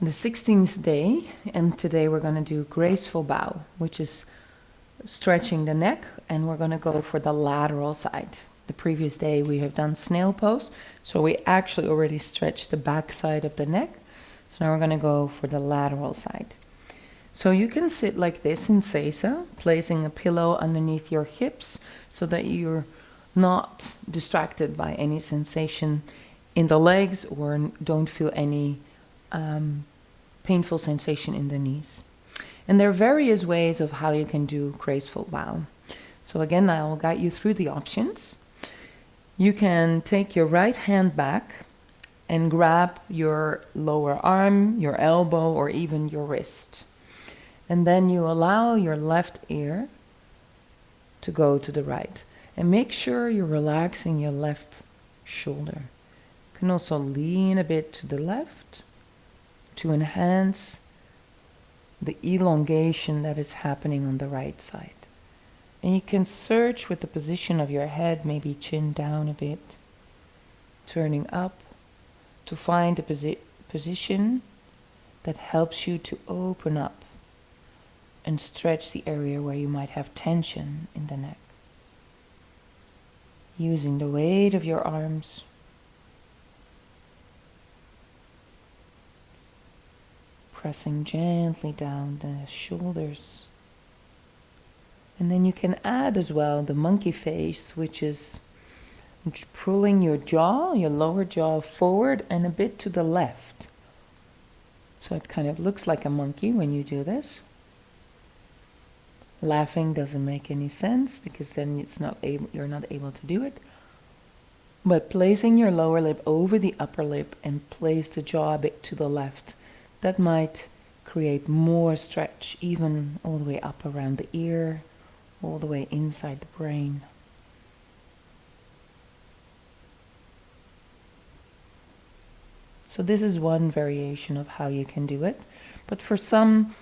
the 16th day, and today we're going to do graceful bow, which is stretching the neck, and we're going to go for the lateral side. The previous day we have done snail pose, so we actually already stretched the back side of the neck. So now we're going to go for the lateral side. So you can sit like this in Sesa, placing a pillow underneath your hips so that you're not distracted by any sensation in the legs or don't feel any painful sensation in the knees. And there are various ways of how you can do graceful bow. So again, I will guide you through the options. You can take your right hand back and grab your lower arm, your elbow, or even your wrist. And then you allow your left ear to go to the right. And make sure you're relaxing your left shoulder. You can also lean a bit to the left to enhance the elongation that is happening on the right side. And you can search with the position of your head, maybe chin down a bit, turning up to find a position that helps you to open up and stretch the area where you might have tension in the neck. Using the weight of your arms, pressing gently down the shoulders. And then you can add as well the monkey face, which is pulling your jaw, your lower jaw forward and a bit to the left. So it kind of looks like a monkey when you do this. Laughing doesn't make any sense because then you're not able to do it. But placing your lower lip over the upper lip and place the jaw a bit to the left, that might create more stretch, even all the way up around the ear, all the way inside the brain. So this is one variation of how you can do it. But for some,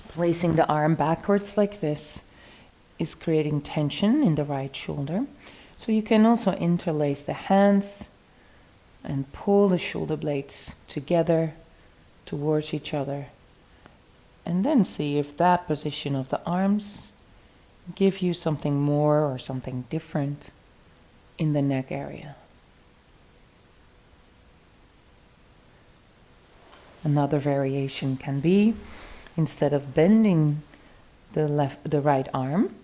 placing the arm backwards like this is creating tension in the right shoulder. So you can also interlace the hands and pull the shoulder blades together towards each other. And then see if that position of the arms give you something more or something different in the neck area. Another variation can be, instead of bending the right arm,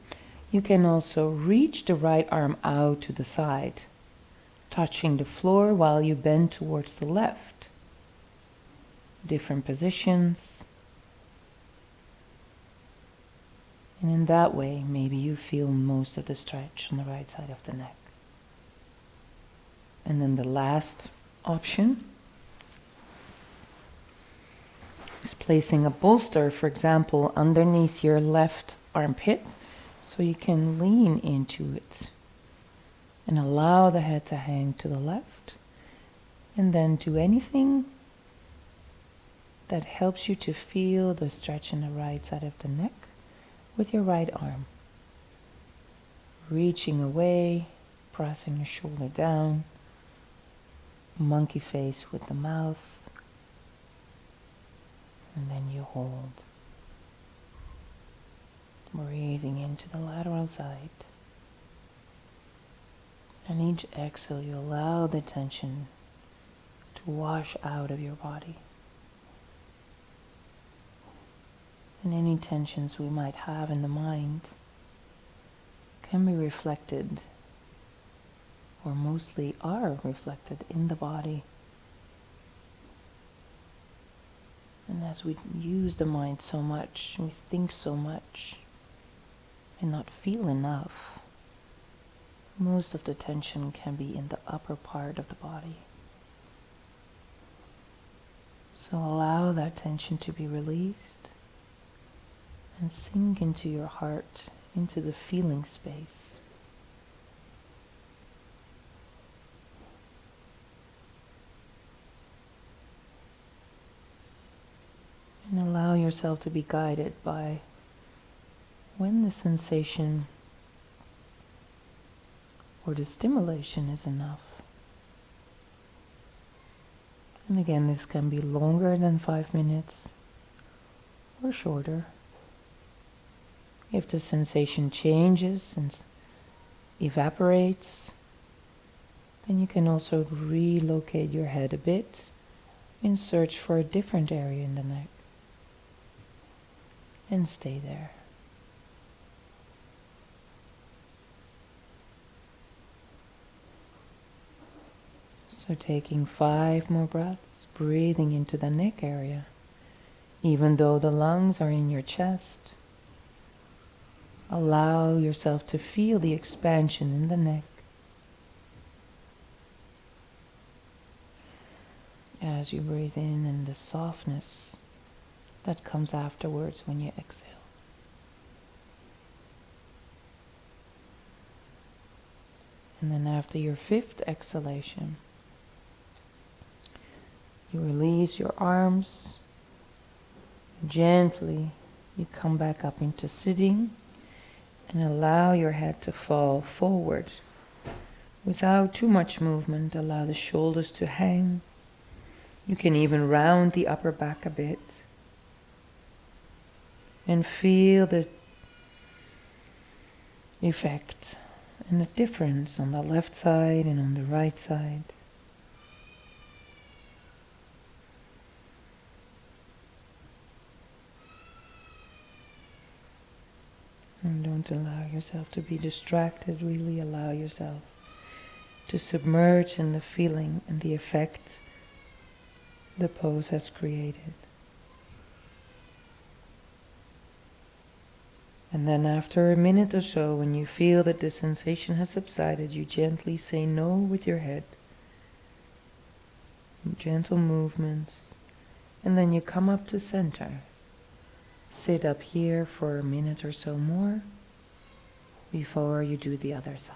you can also reach the right arm out to the side, touching the floor while you bend towards the left. Different positions. And in that way, maybe you feel most of the stretch on the right side of the neck. And then the last option is placing a bolster, for example, underneath your left armpit, so you can lean into it and allow the head to hang to the left, and then do anything that helps you to feel the stretch in the right side of the neck with your right arm. Reaching away, pressing your shoulder down, monkey face with the mouth, and then you hold. Breathing into the lateral side. And each exhale, you allow the tension to wash out of your body. And any tensions we might have in the mind can be reflected, or mostly are reflected, in the body. And as we use the mind so much, we think so much, and not feel enough, most of the tension can be in the upper part of the body. So allow that tension to be released and sink into your heart, into the feeling space. And allow yourself to be guided by when the sensation or the stimulation is enough. And again, this can be longer than 5 minutes or shorter. If the sensation changes and evaporates, then you can also relocate your head a bit and search for a different area in the neck. And stay there. So taking 5 more breaths, breathing into the neck area. Even though the lungs are in your chest, allow yourself to feel the expansion in the neck as you breathe in, and the softness that comes afterwards when you exhale. And then after your 5th exhalation, you release your arms. Gently, you come back up into sitting and allow your head to fall forward. Without too much movement, allow the shoulders to hang. You can even round the upper back a bit. And feel the effect and the difference on the left side and on the right side. And don't allow yourself to be distracted. Really allow yourself to submerge in the feeling and the effect the pose has created. And then after a minute or so, when you feel that the sensation has subsided, you gently say no with your head. Gentle movements. And then you come up to center. Sit up here for a minute or so more before you do the other side.